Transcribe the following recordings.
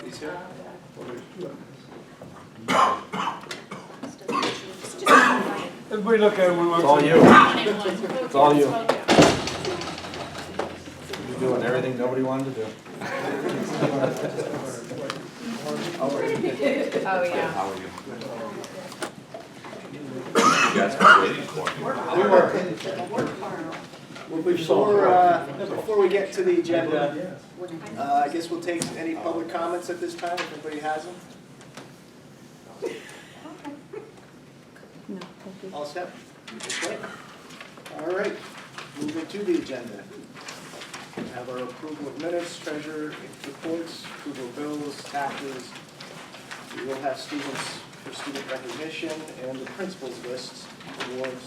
He's here. Everybody look at him. It's all you. It's all you. You're doing everything nobody wanted to do. Oh, yeah. How are you? You guys been waiting for me. Well, before we get to the agenda, I guess we'll take any public comments at this time, if anybody has them. No, thank you. All set? Okay. All right, moving to the agenda. We have our approval of minutes, treasurer reports, approval of bills, taxes. We will have students for student recognition and the principals lists, awards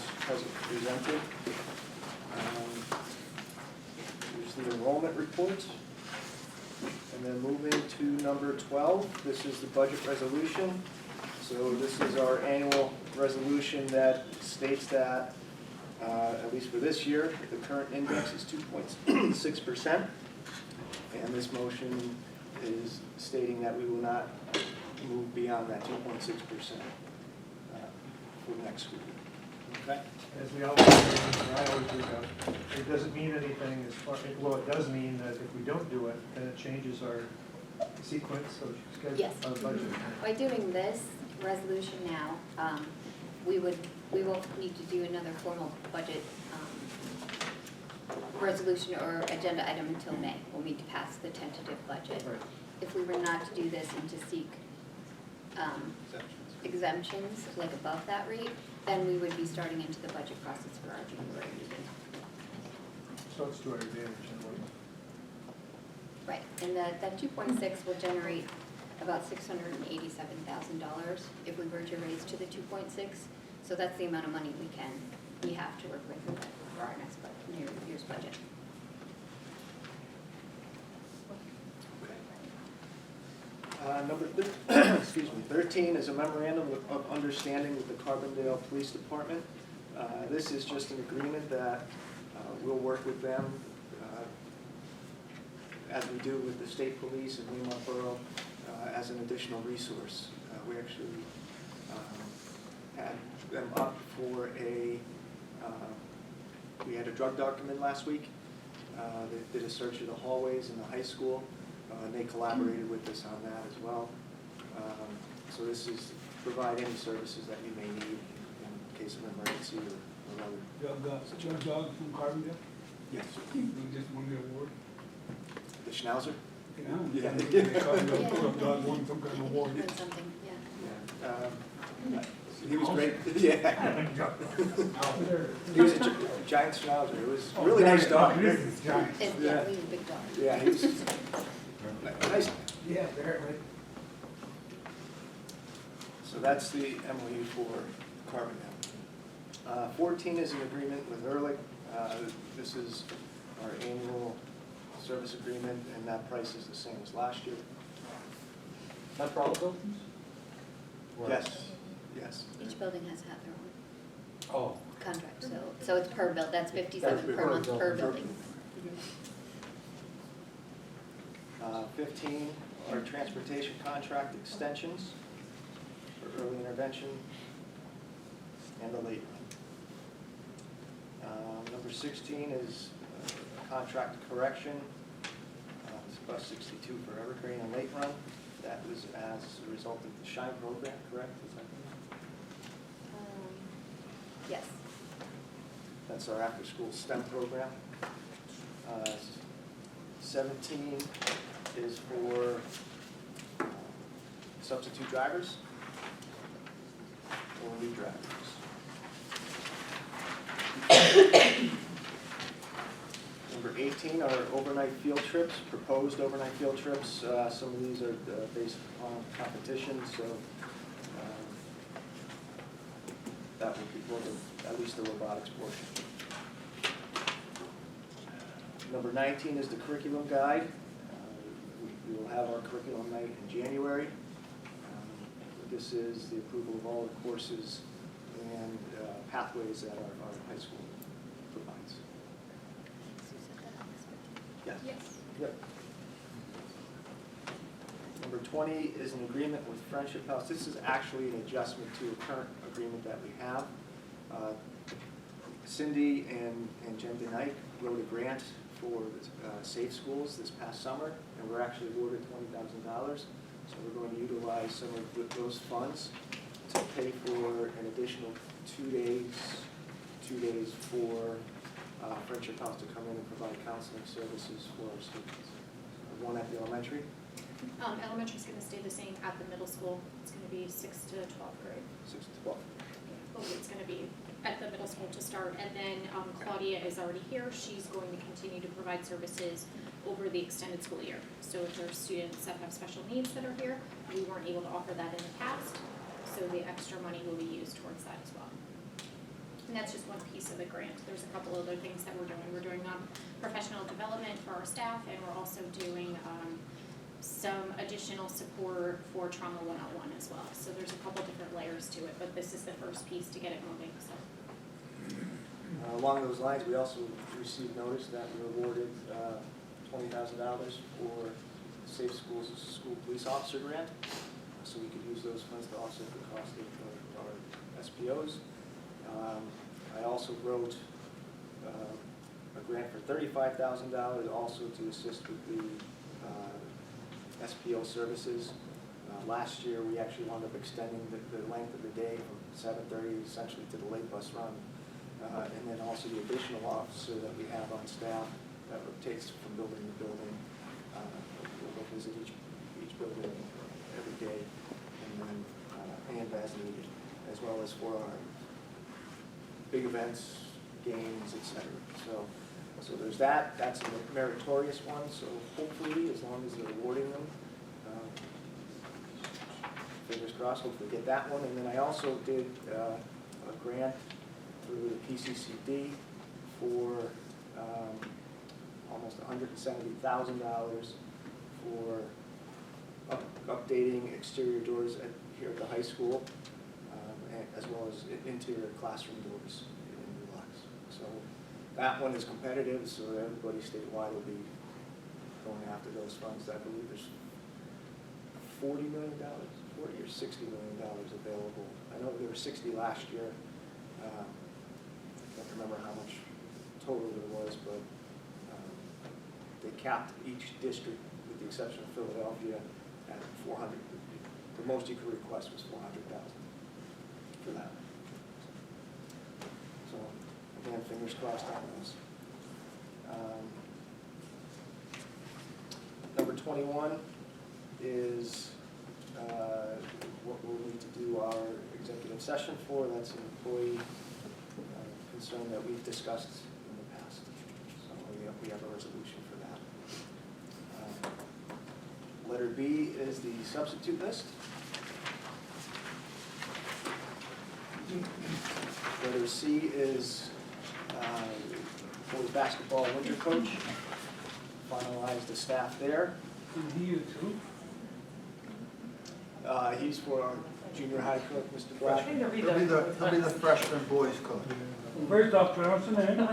presented. Here's the enrollment report. And then moving to number 12, this is the budget resolution. So this is our annual resolution that states that, at least for this year, the current index is 2.6%. And this motion is stating that we will not move beyond that 2.6% for next school year. Okay? As we always say, and I always do that, it doesn't mean anything as far, well, it does mean that if we don't do it, then it changes our sequence of schedule, Yes. our budget. By doing this resolution now, we won't need to do another formal budget resolution or agenda item until May. We'll need to pass the tentative budget. Right. If we were not to do this and to seek exemptions, like above that rate, then we would be starting into the budget process for our January meeting. So it's to our advantage in a way. Right, and that 2.6 will generate about $687,000 if we were to raise to the 2.6. So that's the amount of money we have to work with for our next year's budget. Number 13 is a memorandum of understanding with the Carbondale Police Department. This is just an agreement that we'll work with them as we do with the state police and Fremont Borough as an additional resource. We actually had them up for we had a drug dog come in last week. They did a search of the hallways in the high school. And they collaborated with us on that as well. So this is provide any services that you may need in case of emergency or other. Drug dog from Carbondale? Yes. You just won the award? The Schnauzer? Yeah. Yeah. Drug dog won some kind of award. Or something, yeah. Yeah. He was great. Yeah. He was a giant Schnauzer. It was a really nice dog. It is giant. Yeah, we have a big dog. Yeah, he was nice. Yeah, apparently. So that's the MOU for Carbondale. 14 is an agreement with Ehrlich. This is our annual service agreement, and that price is the same as last year. That for all the buildings? Yes, yes. Each building has to have their own Oh. contract, so it's per bill, that's 57 That's per month per per building. building. 15 are transportation contract extensions for early intervention and the late run. Number 16 is contract correction. It's bus 62 for Evergreen and late run. That was as a result of the SHINE program, correct? Is that Yes. That's our after-school STEM program. 17 is for substitute drivers or new drivers. Number 18 are overnight field trips, proposed overnight field trips. Some of these are based on competition, so that would be at least the robotics portion. Number 19 is the curriculum guide. We will have our curriculum night in January. This is the approval of all the courses and pathways that our high school provides. Yes. Yes. Yep. Number 20 is an agreement with Friendship House. This is actually an adjustment to a current agreement that we have. Cindy and Jen DeKnight wrote a grant for Safe Schools this past summer, and we're actually awarded $20,000. So we're going to utilize some of those funds to pay for an additional 2 days for Friendship House to come in and provide counseling services for our students. One at the elementary. Elementary's gonna stay the same at the middle school. It's gonna be 6th to 12th grade. 6 to 12. Hopefully it's gonna be at the middle school to start. And then Claudia is already here. She's going to continue to provide services over the extended school year. So if there are students that have special needs that are here, we weren't able to offer that in the past. So the extra money will be used towards that as well. And that's just one piece of the grant. There's a couple other things that we're doing. We're doing professional development for our staff, and we're also doing some additional support for Trauma 101 as well. So there's a couple different layers to it, but this is the first piece to get it moving. So. Along those lines, we also received notice that we were awarded $20,000 for Safe Schools School Police Officer Grant. So we could use those funds to offset the cost of our SPOs. I also wrote a grant for $35,000 also to assist with the SPO services. Last year, we actually wound up extending the length of the day from 7:30 essentially to the late bus run. And then also the additional officer that we have on staff that rotates from building to building. We'll go visit each building every day and as needed, as well as for our big events, games, etc. So there's that. That's a meritorious one. So hopefully, as long as they're awarding them, fingers crossed, hopefully get that one. And then I also did a grant through the PCCD for almost $170,000 for updating exterior doors here at the high school, as well as interior classroom doors in the blocks. So that one is competitive, so everybody statewide will be going after those funds. I believe there's $40 million, $40 or $60 million available. I know there were 60 last year. I can't remember how much total there was, but they capped each district, with the exception of Philadelphia, at 400. The most you could request was 400,000 for that. So again, fingers crossed on those. Number 21 is what we'll need to do our executive session for. That's an employee concern that we've discussed in the past. So we have a resolution for that. Letter B is the substitute list. Letter C is for the basketball winter coach. Finalize the staff there. He is who? He's for our junior high coach, Mr. Black. He'll be the freshman boys coach. First off, pronounce the name.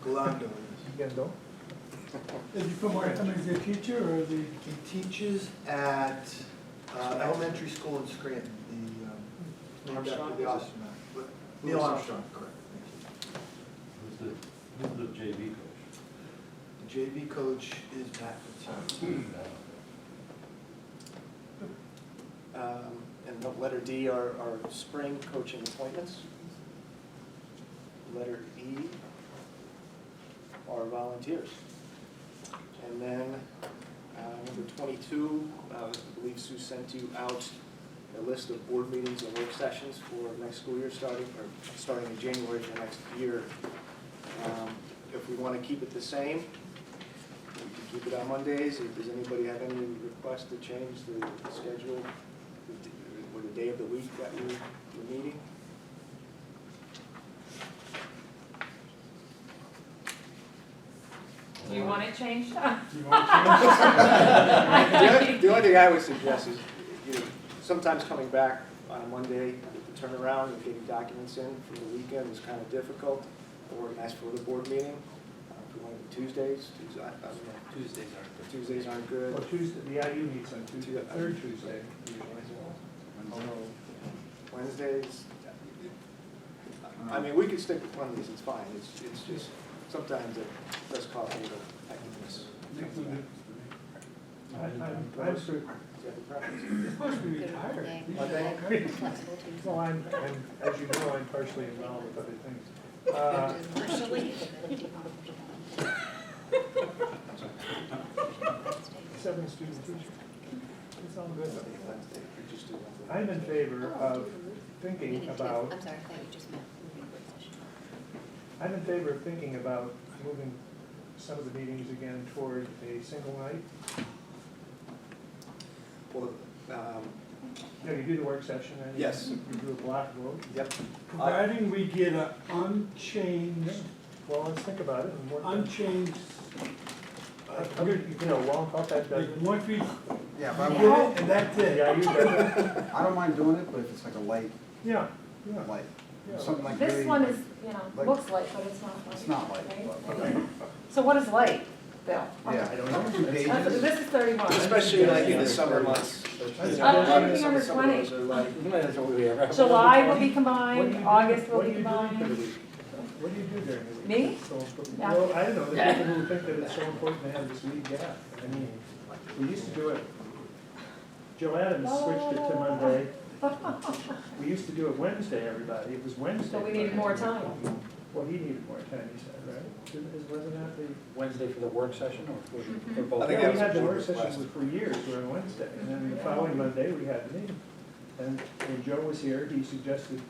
Galando. Is he from Markham, is he a teacher or is he? He teaches at elementary school in Scranton, named after the astronaut. Neil Armstrong, correct. Who's the JV coach? The JV coach is Matt Patino. And the letter D are spring coaching appointments. Letter E are volunteers. And then number 22, I believe Sue sent you out a list of board meetings and work sessions for next school year starting in January of the next year. If we want to keep it the same, we can keep it on Mondays. Does anybody have any requests to change the schedule or the day of the week that we're meeting? Do you want it changed? You want to change? The only thing I would suggest is, sometimes coming back on a Monday with the turnaround and getting documents in from the weekend is kind of difficult to organize for the board meeting. If we want to Tuesdays, I don't know. Tuesdays aren't good. Tuesdays aren't good. Well, Tuesday, the IU meets on Tuesday, Tuesday. third Tuesday usually. Although, Wednesdays, I mean, we could stick with Mondays, it's fine, it's just, sometimes it does cause a little hecticness. I'm sure, Do you have a preference? You're supposed to be Good retired. Monday, Monday? flexible Tuesday. well, as you know, I'm partially involved with other things. Partially. 7 student teachers. It's all good. Wednesday, we just do Wednesday. I'm in favor of thinking Meeting together. about, I'm sorry, I thought you just meant moving work session. I'm in favor of thinking about moving some of the meetings again toward a single night. Well, You know, you do the work session and Yes. you do a block vote. yep, Providing we get an unchanged, Well, let's think about it and work. unchanged, You know, long talk that like doesn't. one piece, Yeah, we get it, and that's it. Yeah, you doesn't. I don't mind doing it, but if it's like a light, Yeah, yeah. yeah. Something like This really- one is, you know, like- looks light, but it's not light. It's not light, right? but- Okay. So what is light, Bill? Yeah, I don't know. 2 pages. This is 31. especially like in the summer months. Anything under Some of 20. those are like, That's what we have. July will be What do you combined, do- August will what be do you do for the combined. week? What do you do during the week? Me? So, Yeah. well, I don't know, the people who think that it's so important to have this week gap. I mean, we used to do it, Joe Adams switched it to Monday. We used to do it Wednesday, everybody, it was Wednesday. So we needed more time. Well, he needed more time, he said, right? Wasn't that the? Wednesday for the work session or for both? I think Yeah, that we was had the a work board session request. for years, we were on Wednesday, and then the following Monday, we had the meeting. And when Joe was here, he suggested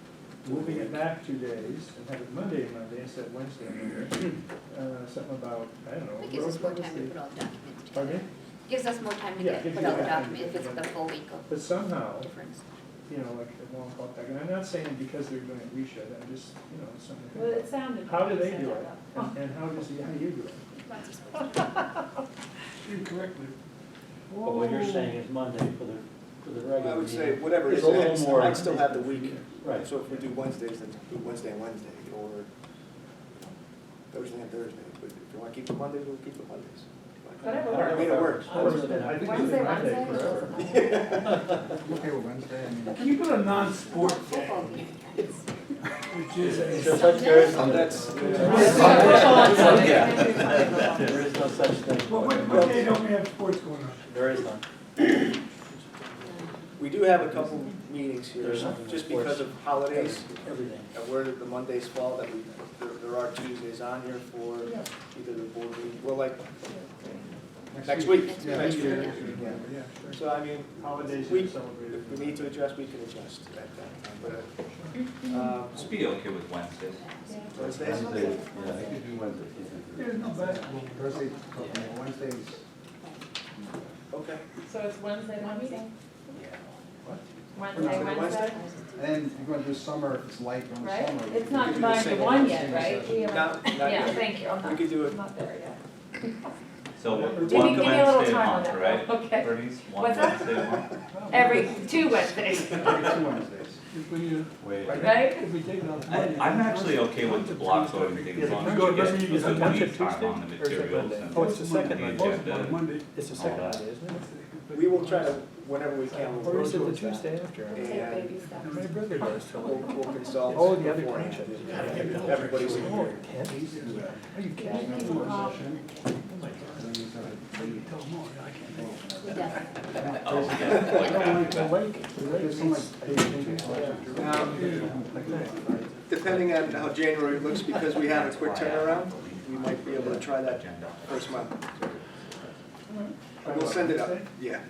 moving it back 2 days and have it Monday instead of Wednesday. Something about, I don't know. It gives us more what was time to the- put all the documents Pardon me? together. Gives us more time to Yeah, gives put you all the more time to documents, if get it's the full week But of somehow, difference. you know, like a long call back, and I'm not saying because they're doing it, we should, I'm just, you know, it's something. to Well, think it sounded. about. How do they said do that, it? though. And how do you do it? Incorrectly. But what you're saying is Monday for the regular. I would say meeting. whatever it It's is, a little more. I'd still have the week. Right. So if we do Wednesdays, then do Wednesday and Wednesday, or Thursday and Thursday. But if you want to keep it Mondays, we'll keep it Mondays. Whatever I mean, it works. I was gonna- I think we Wednesday, did Monday Wednesday, forever. I'm okay with Wednesday, I mean. Can you put a non-sport day, Football game. which is a Just like there is Sunday. That's, There is no such thing. what day don't we have sports going on? There is none. we do have a couple meetings here, There's something just in sports. because of holidays, Everything. and where the Mondays fall, that there are Tuesdays on here for either the board meeting, well, like, next week. Next Yeah, week, next yeah. Yeah, sure. So, I mean, Holidays We- are celebrated. if we need to adjust, we can adjust at that time, but, Just be okay with Wednesdays. Wednesdays? There's no basketball. Thursday, Wednesdays, Okay. So it's Wednesday, Wednesday? What? Wednesday, Wednesday, and then if you're gonna do summer, if it's light during the right? summer. It's you not could do the combined to single- one yet, single right? session. We haven't- Not Yeah, yet. thank you, I'm We not, could do it. I'm not there yet. So Give one me- give me a little Wednesday a time on month, that, right? okay. Bernice, one What's that? Wednesday a month? Every 2 Wednesdays, Every 2 Wednesdays. If we, right? if we take it off I, Monday. I'm actually okay with the block voting thing, as long as Go- we get doesn't it use the the township lead time Tuesday? on the Or is it materials Monday? and Oh, it's the second the Monday. agenda. Monday. It's the second Monday, isn't it? We will try to, whenever we can, we'll Or is it the towards that. Tuesday after? Take baby steps. My brother does. We'll consult. Oh, the other beforehand. township. Everybody's in Oh, here. Ted? Are you kidding me? We definitely. Oh, yeah. There's some like Depending on how January looks, because we have a quick turnaround, we might be able to try that first month. We'll send it up, yeah.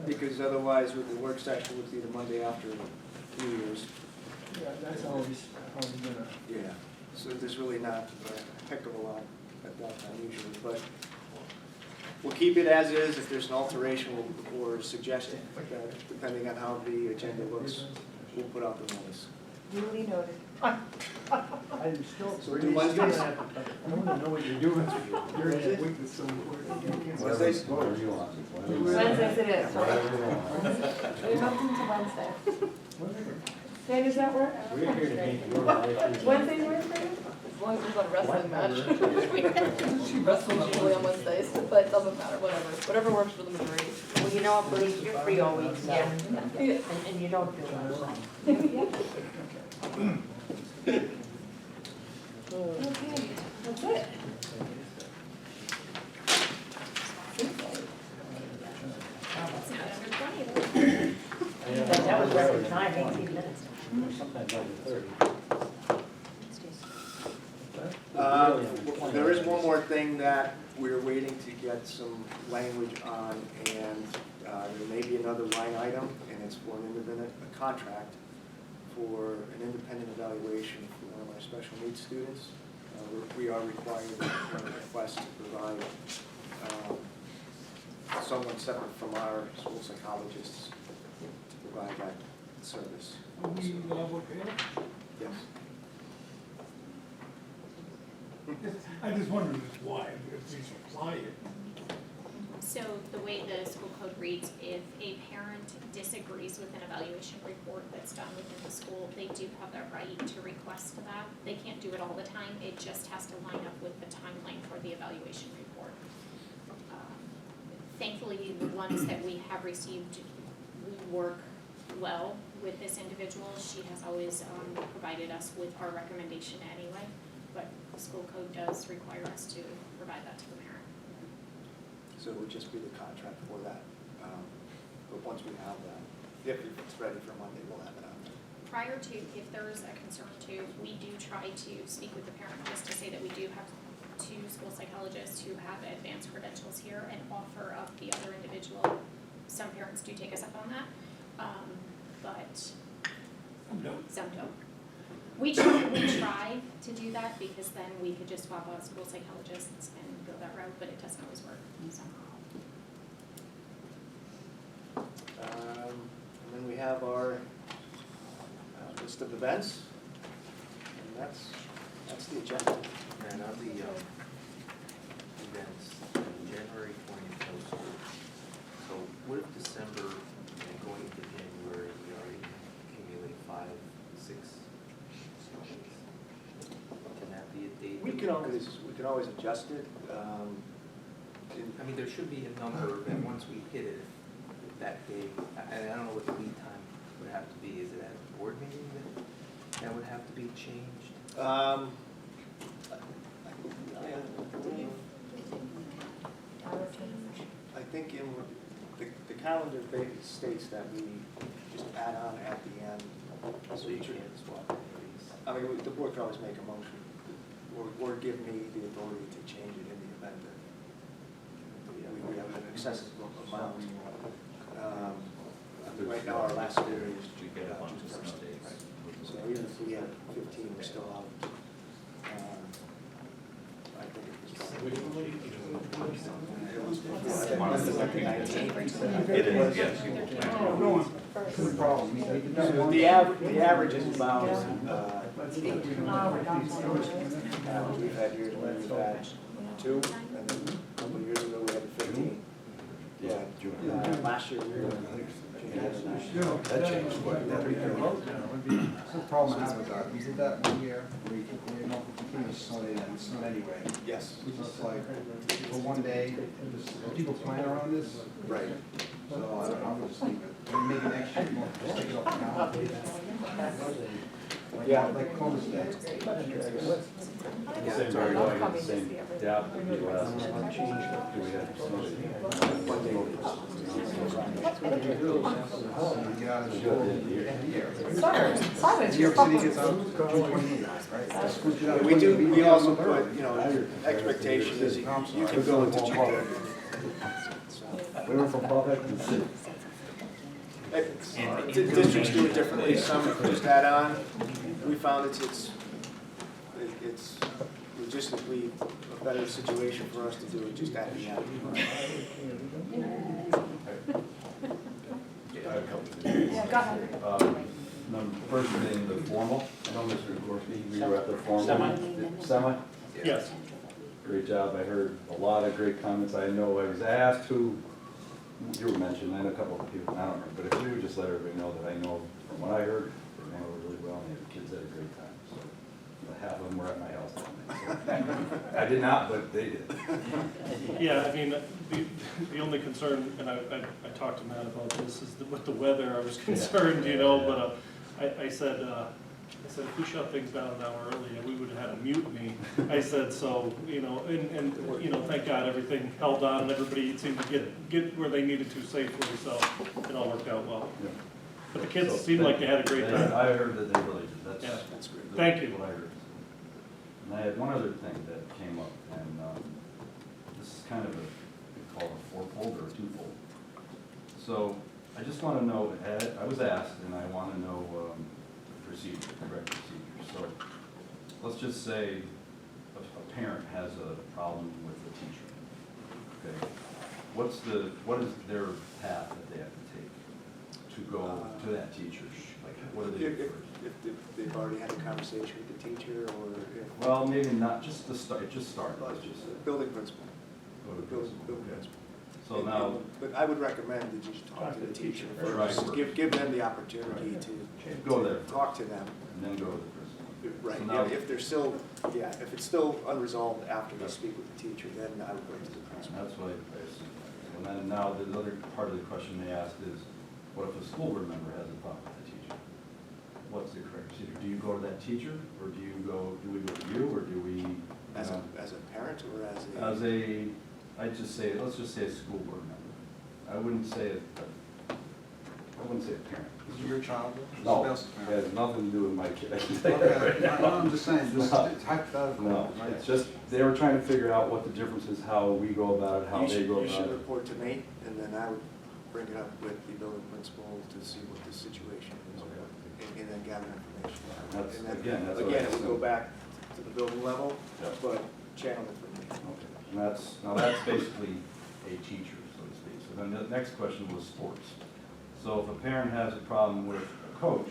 Because otherwise, with the work session would be the Monday after New Year's. Yeah, that's always gonna. Yeah. So there's really not a heck of a lot at that time usually, but we'll keep it as is. If there's an alteration or suggestion, depending on how the agenda looks, we'll put out the notice. Duly noted. I'm still. So we do Wednesdays? I want to know what you're doing. You're in a week that's so important. Wednesdays? Wednesdays it is, right? We moved into Wednesday. Whatever. Dan, does that work? We're here to make your life easier. Wednesdays work for you? long as there's not a wrestling match. She wrestles usually on Wednesdays, but it doesn't matter, whatever works for the majority. Well, you know what, Bruce, you're free all week, so, Yeah. and you don't do much. Okay, that's it. It's not under 20. That was record time, 18 minutes. Sometimes under 30. There is one more thing that we're waiting to get some language on, and there may be another line item, and it's for an independent, a contract for an independent evaluation for one of our special needs students. We are required to request to provide someone separate from our school psychologists to provide that service. Yes. I just wondered why, if they supply it. So the way the school code reads, if a parent disagrees with an evaluation report that's done within the school, they do have the right to request that. They can't do it all the time, it just has to line up with the timeline for the evaluation report. Thankfully, the ones that we have received work well with this individual. She has always provided us with our recommendation anyway, but the school code does require us to provide that to the parent. So it would just be the contract for that. But once we have that, if it's ready for Monday, we'll have it out. Prior to, if there is a concern too, we do try to speak with the parent just to say that we do have 2 school psychologists who have advanced credentials here and offer up the other individual. Some parents do take us up on that, but some don't. We try to do that because then we could just swap out school psychologists and go that route, but it doesn't always work, so. And then we have our list of events, and that's the agenda. And on the events, January 20th, no school. So what if December and going into January, we already accumulate 5, 6 snow days? Can that be a date? We can always adjust it. I mean, there should be a number that once we hit it, that day, I don't know what the lead time would have to be. Is it at a board meeting that would have to be changed? I think in the calendar states that we just add on at the end. So you can't swap any of these? I mean, the board can always make a motion, or give me the authority to change it in the event that we have an excessive amount. Right now, our last year is June 1st. So even if we had 15, we're still out. I think it was. It is, yes. The problem, So the average is about 8. We've had years where we've had 2, and then a couple of years ago we had 15. But last year we were. That changed quite a bit. The problem I have with that, we did that one year, where you continuously snowed in, and it snowed anyway. Yes. So it's like, for one day, people plan around this, Right. so I would just leave it. And maybe next year, we'll just take it off the calendar. Yeah. Like Columbus Day. Yeah, it's already going in the same depth of the last do we have snow? You get out of the school at the end of the year. Simon, New York City gets out June 28th, right? Schools get out We do, June we also 23rd. put, expectation is you can go into June 30th. We went from Buffett to City. Districts do it differently, some just add on. We found it's logistically a better situation for us to do it just at the end. Yeah, go ahead. First thing, the formal, I know Mr. Gorski, we were at the formal. Semi? Yes. Great job, I heard a lot of great comments, I know I was asked who, you were mentioned, I know a couple of people, I don't remember, but if you would just let everybody know that I know from what I heard, they handled it really well, and the kids had a great time, so half of them were at my house that night, so. I did not, but they did. Yeah, I mean, the only concern, and I talked to Matt about this, is that with the weather, I was concerned, you know, but I said, if we shut things down an hour earlier, we would have had a mutiny. I said, so, you know, and, you know, thank God everything held on and everybody seemed to get where they needed to safely, so it all worked out well. Yeah. But the kids So, seemed like they had a great time. I heard that they really did, that's. Yeah. That's great. Thank you. What I heard. And I had one other thing that came up, and, this is kind of we call it a fourfold or a twofold. So, I just wanna know, I was asked, and I wanna know, the procedure, the correct procedure. So, let's just say a parent has a problem with the teacher, okay? What is their path that they have to take to go to that teacher? Like, what do they do first? If they've already had a conversation with the teacher, or if. Well, maybe not, just to start, let's just Building principal. go to Building principal. Okay. principal. So now, But I would recommend that you talk to the teacher Right. first. Give them the opportunity Right. to. Go there. Talk to them. and then go to the principal. Right, So now- if they're still, if it's still unresolved after they speak with the teacher, then I would go to the And principal. that's what I assumed. And then now, the other part of the question they asked is, what if a school board member has a problem with the teacher? What's the correct procedure? Do you go to that teacher, or do we go to you, or do we? As know, a parent or as a? As a, let's just say a school board member. I wouldn't say a parent. Is it your child? No, Somebody else's it parent? has nothing to do with my kid. I can tell you that right Okay, now. I'm just saying, it's No. hypothetical. No, right? it's just, they were trying to figure out what the difference is, how we go about it, how You they should- go You about should it. report to me, and then I would bring it up with the building principal to see what the situation is, and then gather information. That's- And then- again, that's what I Again, it would go assumed. back to the building level, Yeah. but channel it from me. Okay, and that's basically a teacher, so to speak. So then the next question was sports. So if a parent has a problem with a coach,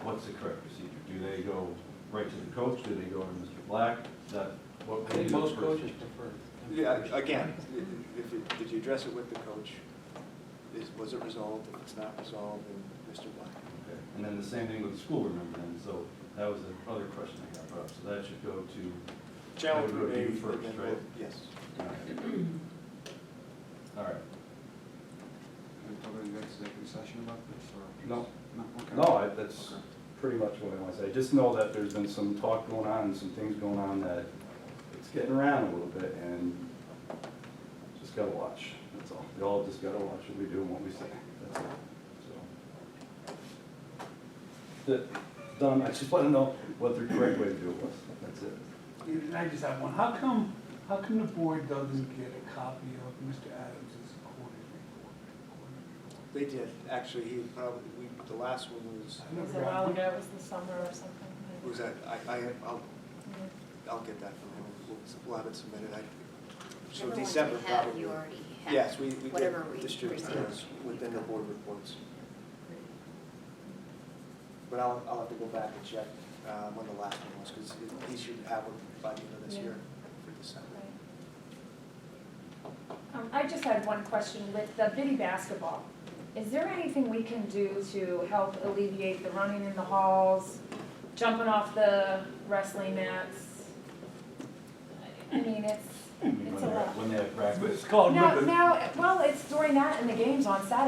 what's the correct procedure? Do they go right to the coach? Do they go to Mr. Black? Is that what? I think most coaches prefer. Yeah, again, did you address it with the coach? Was it resolved? If it's not resolved, then Mr. Black. Okay, and then the same thing with the school board member then, so that was the other question I got brought up. So that should go to, Channel That would go through to you me, first, and then right? Yes. all right. Are we talking about executive session about this, or? No. No, okay. No, that's pretty much what I want to say. Just know that there's been some talk going on and some things going on that it's getting around a little bit, and just gotta watch, that's all. We all just gotta watch what we do and what we say, that's all, so. Done, I just want to know what the correct way to do it was, that's it. And I just have one. How come the board doesn't get a copy of Mr. Adams's quarterly report? They did, actually, he probably, the last one was, I It was never a while got one. ago, it was the summer or something. was that, I'll get that from him, we'll have it submitted, so Everyone December we have, probably. you already have. Yes, we Whatever did we distribute received. those within the board reports. But I'll have to go back and check when the last one was, because he should have one by the end of this Yeah. year for December. I just had one question with the Biddy basketball. Is there anything we can do to help alleviate the running in the halls, jumping off the wrestling mats? I mean, it's a lot. When they have practice. It's called No, ribbon. no, well, it's during that and the games on Saturday.